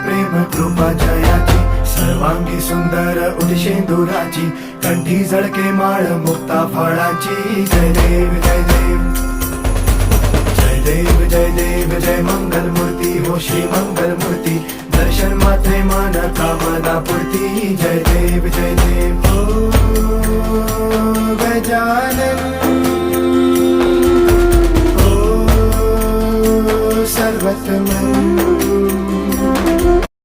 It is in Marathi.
प्रेम कृपा जयाची, सर्वांगी सुंदर उदिशेंदुराची, कंठी झळके माळ मुक्ता फळाची. जय देव जय देव जय देव जय देव जय मंगल मूर्ती हो श्री मंगल मूर्ती, दर्शन मात्रे मन कामना पूर्ती. जय देव जय देव हो गजानन हो सर्वतमन.